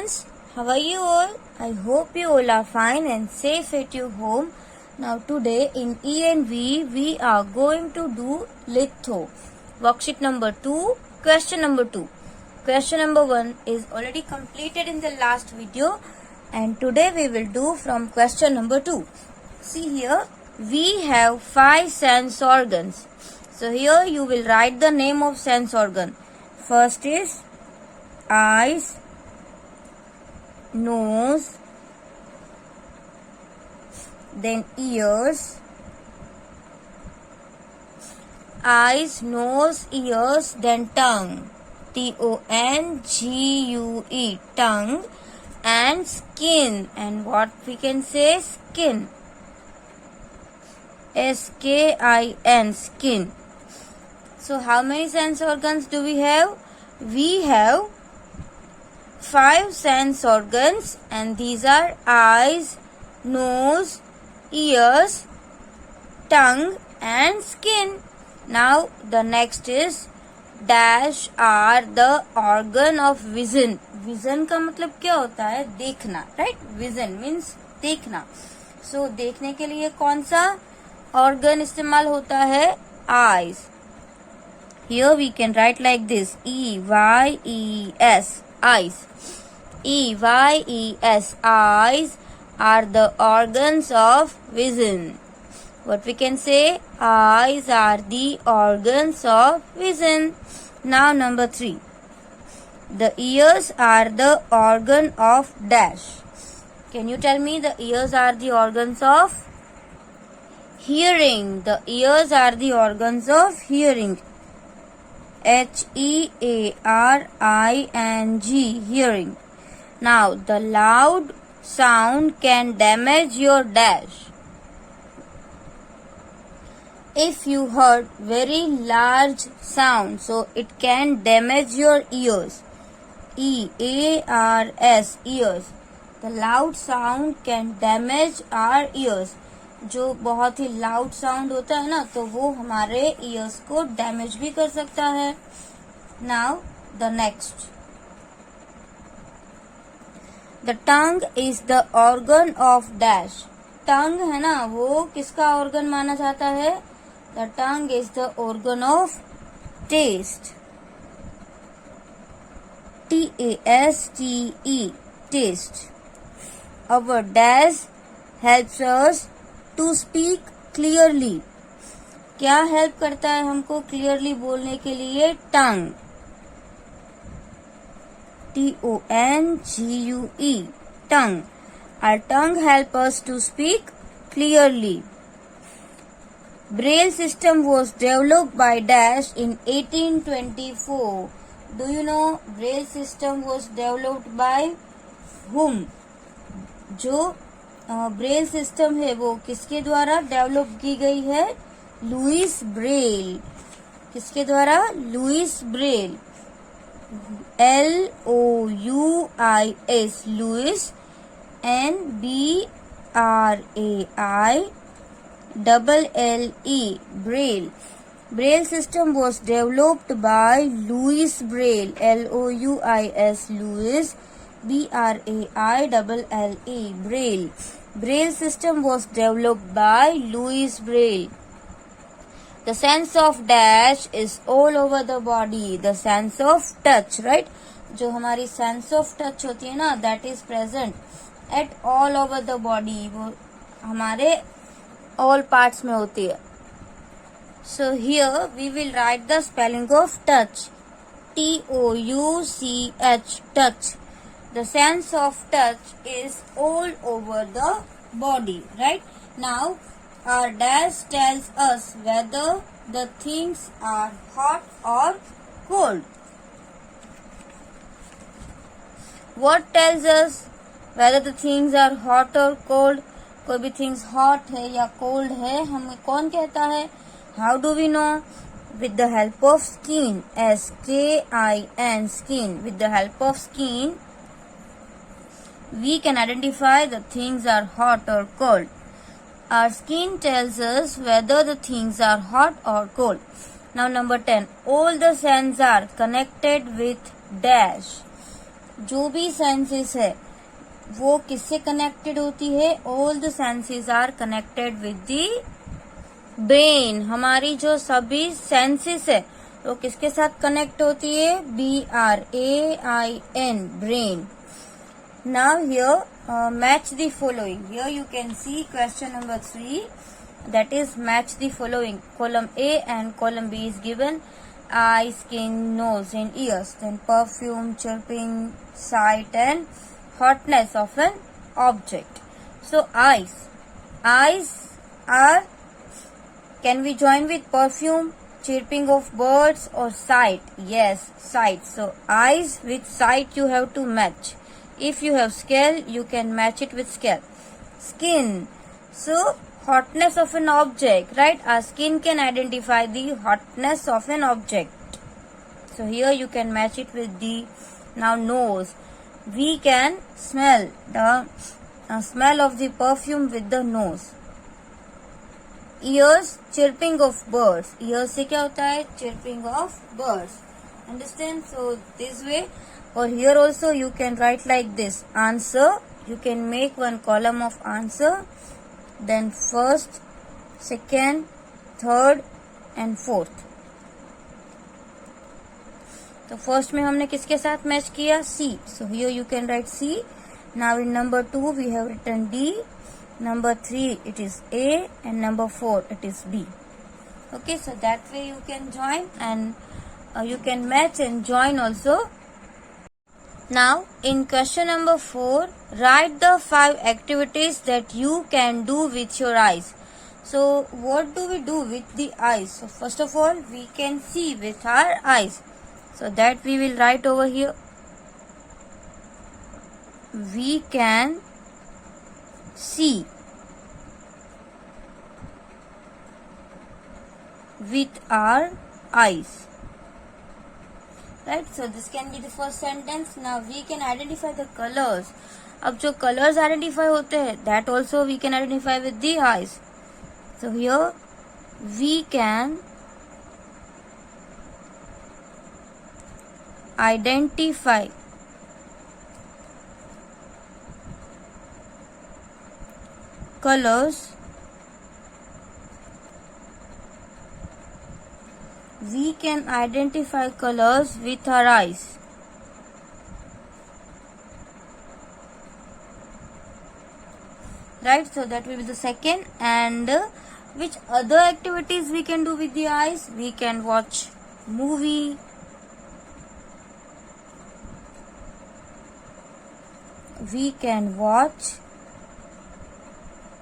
students, how are you all? I hope you all are fine and safe at your home. Now today in ENV we are going to do litho. Worksheet number 2, question number 2. Question number 1 is already completed in the last video and today we will do from question number 2. See here, we have 5 sense organs. So here you will write the name of sense organ. First is eyes, nose, then ears, eyes, nose, ears, then tongue, T-O-N-G-U-E, tongue, and skin, and what we can say, skin, S-K-I-N, skin. So how many sense organs do we have? We have 5 sense organs and these are eyes, nose, ears, tongue and skin. Now the next is dash are the organ of vision. Vision का मतलब क्या होता है? देखना, right? Vision means देखना. So देखने के लिए कौन सा organ इस्तेमाल होता है? Eyes. Here we can write like this, E-Y-E-S, eyes. E-Y-E-S, eyes are the organs of vision. What we can say? Eyes are the organs of vision. Now number 3. The ears are the organ of dash. Can you tell me the ears are the organs of hearing? The ears are the organs of hearing. H-E-A-R-I-N-G, hearing. Now the loud sound can damage your dash. If you heard very large sound, so it can damage your ears. E-A-R-S, ears. The loud sound can damage our ears. जो बहुत ही loud sound होता है ना, तो वो हमारे years को damage भी कर सकता है. Now the next, the tongue is the organ of dash. Tongue है ना, वो किसका ऑर्गन माना जाता है? The tongue is the organ of taste. T-A-S-T-E, taste. Our dash helps us to speak clearly. क्या हेल्प करता है हमको क्लियरली बोलने के लिए? टंग, T-O-N-G-U-E, tongue. Our tongue helps us to speak clearly. Braille system was developed by Dash in 1824. Do you know Braille system was developed by whom? जो Braille system है वो किसके द्वारा डेवलप की गई है? Louis Braille. किसके द्वारा? Louis Braille. L-O-U-I-S, Louis, N-B-R-A-I-L-L-E, Braille. Braille system was developed by Louis Braille, L-O-U-I-S, Louis, B-R-A-I-L-L-E, Braille. Braille system was developed by Louis Braille. The sense of dash is all over the body. The sense of touch, right? जो हमारी sense of touch होती है ना, that is present at all over the body. वो हमारे all parts में होती है. So here we will write the spelling of touch. T-O-U-C-H, touch. The sense of touch is all over the body, right? Now our dash tells us whether the things are hot or cold. What tells us whether the things are hot or cold? कोई भी things hot है या cold है, हमें कौन कहता है? How do we know? With the help of skin, S-K-I-N, skin. With the help of skin, we can identify the things are hot or cold. Our skin tells us whether the things are hot or cold. Now number 10, all the senses are connected with dash. जो भी senses है वो किससे connected होती है? All the senses are connected with the brain. हमारी जो सभी सेंसेस है वो किसके साथ कनेक्ट होती है? BRAIN, brain. Now here match the following. Here you can see question number 3, that is match the following. Column A and column B is given: eye, skin, nose and ears, then perfume, chirping, sight and hotness of an object. So eyes are, can we join with perfume, chirping of birds or sight? Yes, sight. So eyes with sight you have to match. If you have scale, you can match it with scale. Skin, so hotness of an object, right? Our skin can identify the hotness of an object. So here you can match it with the. Now nose, we can smell the smell of the perfume with the nose. Ears, chirping of birds. Ears से क्या होता है? Chirping of birds. Understand? So this way. Or here also you can write like this: answer. You can make one column of answer, then first, second, third and fourth. तो first में हमने किसके साथ match किया? C. So here you can write C. Now in number 2 we have written D. Number 3 it is A, and number 4 it is B. Okay, so that way you can join, and you can match and join also. Now in question number 4, write the 5 activities that you can do with your eyes. So what do we do with the eyes? So first of all, we can see with our eyes. So that we will write over here. We can see with our eyes. Right, so this can be the first sentence. Now we can identify the colors. अब जो colors identify होते हैं, that also we can identify with the eyes. So here we can identify colors. We can identify colors with our eyes. Right, so that will be the second. And which other activities we can do with the eyes? We can watch movie, we can watch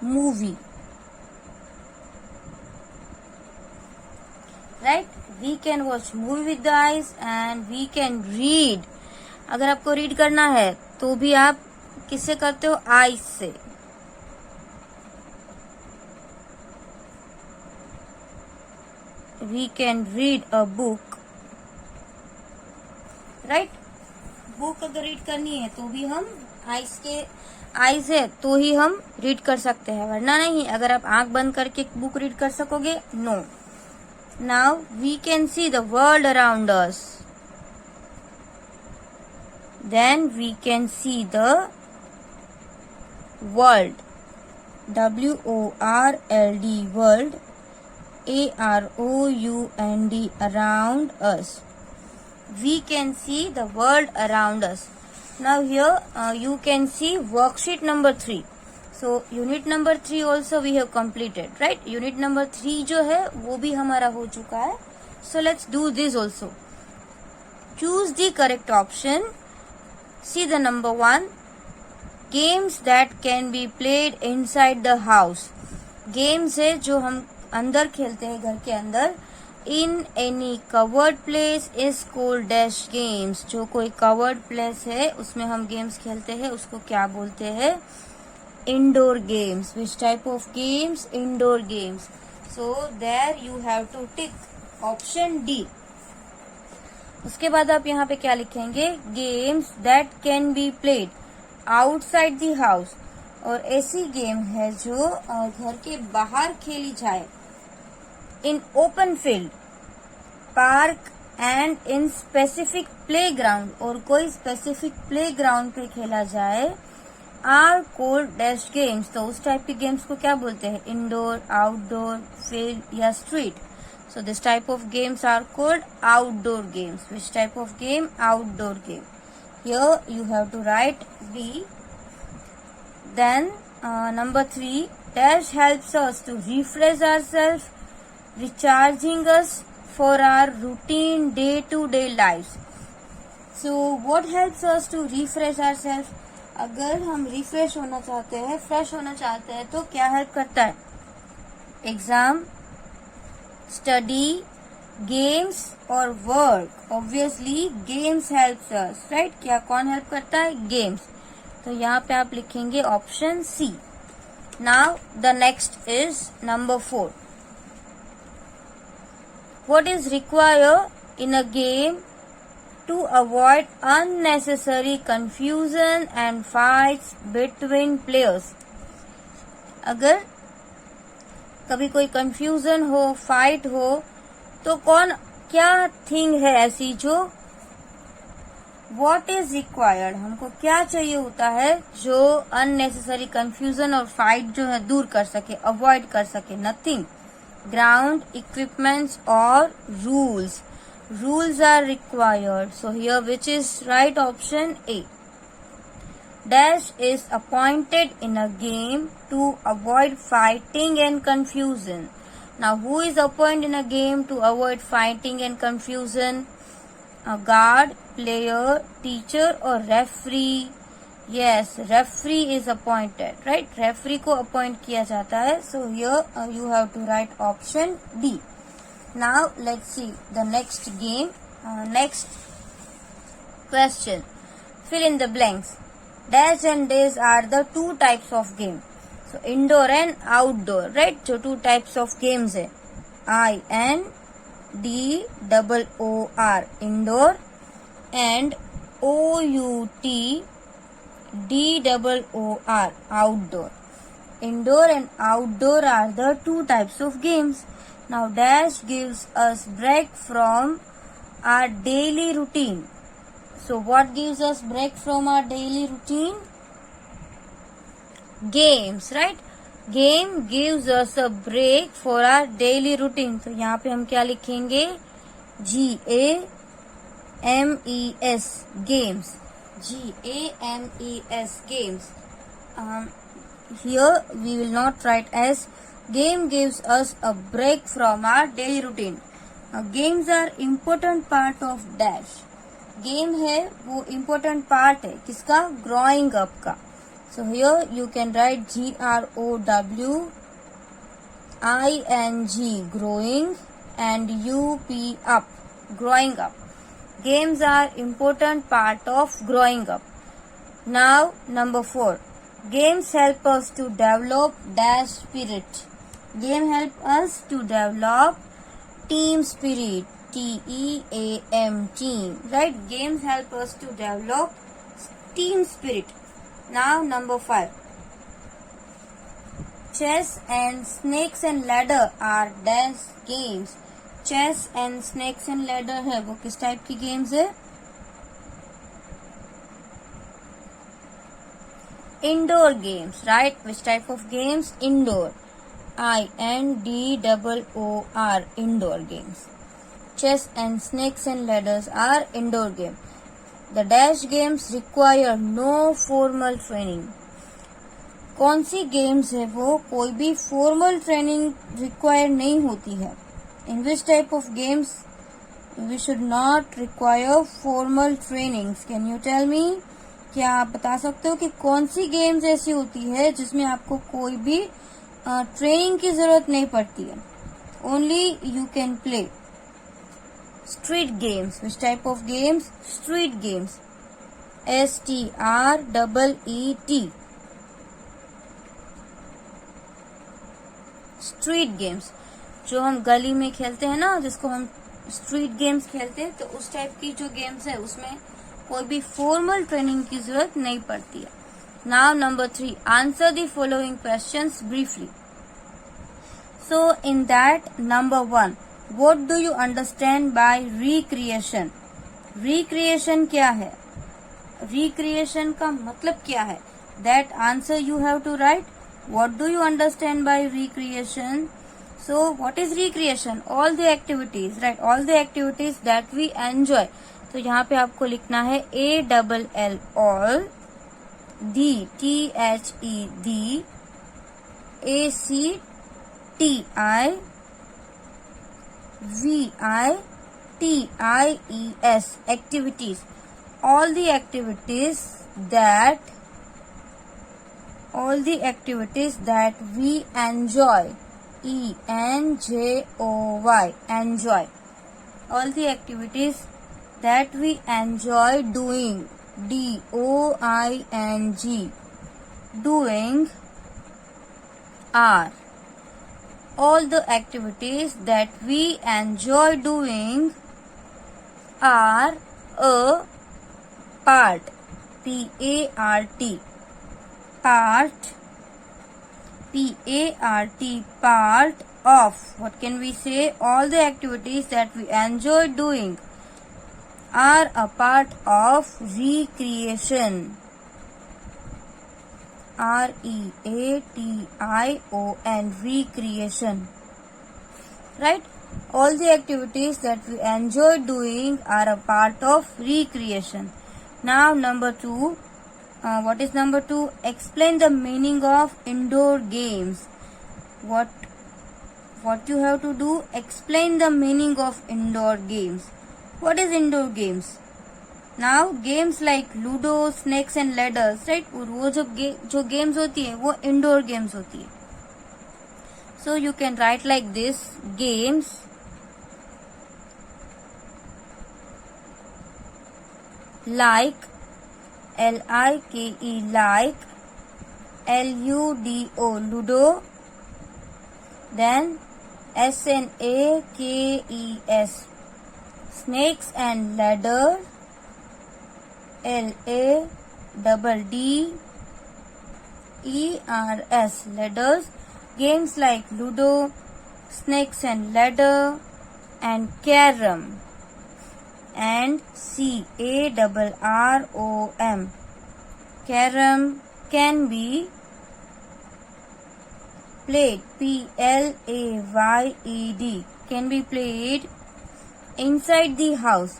movie, right? We can watch movie with the eyes, and we can read. अगर आपको read करना है तो भी आप किससे करते हो? आईज से. We can read a book, right? Book अगर रीड करनी है तो भी हम आईज है तो ही हम रीड कर सकते हैं, वरना नहीं. अगर आप आंख बंद करके बुक रीड कर सकोगे? No. Now we can see the world around us. Then we can see the world. WORLD, world. AROUND, around us. We can see the world around us. Now here you can see worksheet number 3. So unit number 3 also we have completed, right? Unit number 3 जो है वो भी हमारा हो चुका है. So let's do this also. Choose the correct option. See the number 1. Games that can be played inside the house. Games है जो हम अंदर खेलते हैं घर के अंदर. In any covered place is called dash games. जो कोई कवर्ड प्लेस है उसमें हम गेम्स खेलते हैं उसको क्या बोलते हैं? Indoor games. Which type of games? Indoor games. So there you have to tick option D. उसके बाद आप यहाँ पे क्या लिखेंगे? Games that can be played outside the house. और ऐसी गेम है जो घर के बाहर खेली जाए. In open field, park and in specific playground, और कोई स्पेसिफिक प्लेग्राउंड पे खेला जाए, आर कोल्ड डैश गेम्स, तो उस टाइप के गेम्स को क्या बोलते हैं? इंडोर, आउटडोर, फील्ड या street. So this type of games are called outdoor games. Which type of game? Outdoor game. Here you have to write B. Then number 3, dash helps us to refresh ourselves, recharging us for our routine day-to-day lives. So what helps us to refresh ourselves? अगर हम refresh होना चाहते हैं, fresh होना चाहते हैं, तो क्या हेल्प करता है? एग्जाम, स्टडी, गेम्स और work. Obviously games helps us, right? क्या कौन हेल्प करता है? गेम्स. तो यहाँ पे आप लिखेंगे option C. Now the next is number 4. What is required in a game to avoid unnecessary confusion and fights between players? अगर कभी कोई कंफ्यूजन हो, फाइट हो, तो क्या थिंग है ऐसी जो व्हाट इज रिक्वायर्ड, हमको क्या चाहिए होता है जो अननेसेसरी कंफ्यूजन और फाइट जो है दूर कर सके, अवॉइड कर सके? नथिंग. ग्राउंड, इक्विपमेंट्स और rules. Rules are required. So here which is right? Option A. Dash is appointed in a game to avoid fighting and confusion. Now who is appointed in a game to avoid fighting and confusion? A guard, player, teacher or referee? Yes, referee is appointed, right? Referee को appoint किया जाता है. So here you have to write option D. Now let's see the next game. Next question. Fill in the blanks. Dash and days are the two types of game. So indoor and outdoor, right? So two types of games है. INDOOR indoor and OUTDOOR outdoor. Indoor and outdoor are the two types of games. Now dash gives us break from our daily routine. So what gives us break from our daily routine? Games, right? Game gives us a break for our daily routine. तो यहाँ पे हम क्या लिखेंगे? GAMES games. GAMES games. Here we will not write as. Game gives us a break from our daily routine. Games are important part of dash. Game है वो important part है किसका? Growing up का. So here you can write GROWING growing and UP up growing up. Games are important part of growing up. Now number 4. Games help us to develop dash spirit. Game help us to develop team spirit. TEAM team, right? Games help us to develop team spirit. Now number 5. Chess and snakes and ladder are dash games. Chess and snakes and ladder है वो किस type की games है? Indoor games, right? Which type of games? Indoor. INDOOR indoor games. Chess and snakes and ladders are indoor games. The dash games require no formal training. कौन सी games है वो कोई भी फॉर्मल ट्रेनिंग रिक्वायर नहीं होती है? In which type of games we should not require formal trainings? Can you tell me? क्या आप बता सकते हो कि कौन सी गेम्स ऐसी होती है जिसमें आपको कोई भी ट्रेनिंग की जरूरत नहीं पड़ती है? Only you can play. Street games. Which type of games? Street games. STREET. Street games जो हम गली में खेलते हैं ना, जिसको हम स्ट्रीट गेम्स खेलते हैं, तो उस टाइप की जो गेम्स है उसमें कोई भी फॉर्मल ट्रेनिंग की जरूरत नहीं पड़ती है. Now number 3. Answer the following questions briefly. So in that number 1, What do you understand by recreation? Recreation क्या है? Recreation का मतलब क्या है? That answer you have to write. What do you understand by recreation? So what is recreation? All the activities, right? All the activities that we enjoy. तो यहाँ पे आपको लिखना है ALL all the THE ACTIVITIES activities. All the activities that we enjoy. ENJOY enjoy. All the activities that we enjoy doing. DOING doing are. All the activities that we enjoy doing are a part. PART part. PART part of. What can we say? All the activities that we enjoy doing are a part of recreation. REATION recreation. Right? All the activities that we enjoy doing are a part of recreation. Now number 2. What is number 2? Explain the meaning of indoor games. What you have to do? Explain the meaning of indoor games. What is indoor games? Now games like Ludo, snakes and ladders, right? वो जो games होती है वो indoor games होती है. So you can write like this: games like LIKE like, LUDO Ludo, then SNAKES snakes and ladder, LADDERS ladders. Games like Ludo, snakes and ladder, and carom, and CARROM carom can be played, PLAYED can be played inside the house,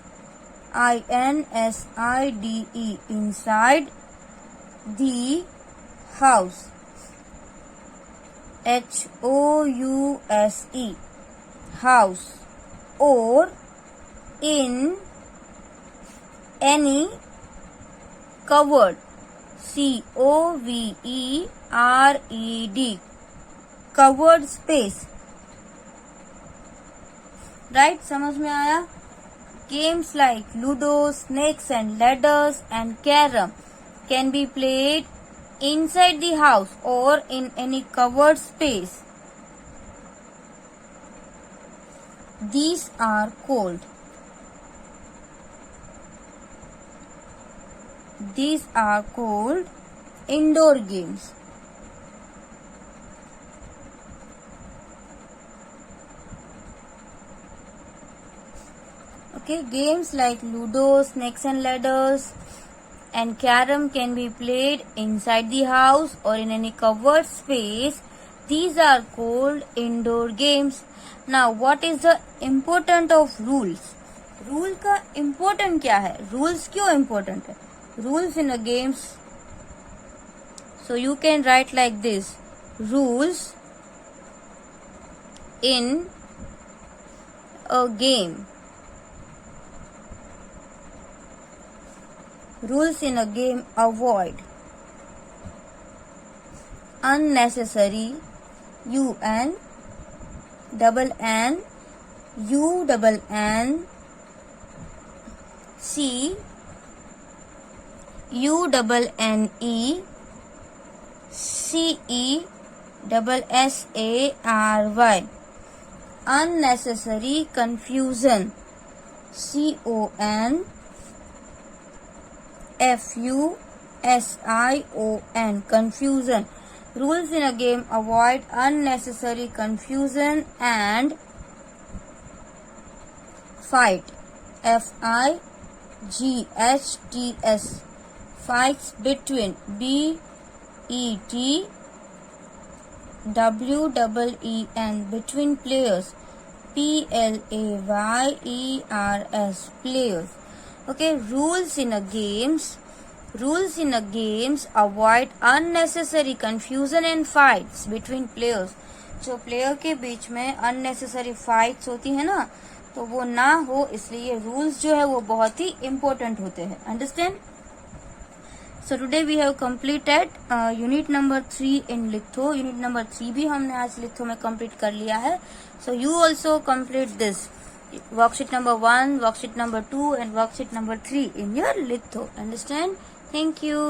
INSIDE inside the house, HOUSE house, or in any covered, COVERED covered space. Right? समझ में आया? Games like Ludo, snakes and ladders, and carom can be played inside the house or in any covered space. These are called indoor games. Okay, games like Ludo, snakes and ladders, and carom can be played inside the house or in any covered space. These are called indoor games. Now, what is the importance of rules? Rule का important क्या है? Rules क्यों important है? Rules in a games. So you can write like this: rules in a game. Rules in a game: avoid unnecessary UNNNUNNECESSARY unnecessary confusion, CONFUSION confusion. Rules in a game: avoid unnecessary confusion and fight, F-I-G-H-T-S, fights between, B-E-T-W-E-E-N, between players, P-L-A-Y-E-R-S, players. Okay, rules in a games avoid unnecessary confusion and fights between players. जो player के बीच में unnecessary fights होती है ना, तो वो ना हो, इसलिए रूल्स जो है वो बहुत ही इम्पोर्टेंट होते हैं. Understand? So today we have completed unit number 3 in litho. Unit number 3 भी हमने आज लिथो में कंप्लीट कर लिया है. So you also complete this worksheet number 1, worksheet number 2 and worksheet number 3 in your litho. Understand? Thank you.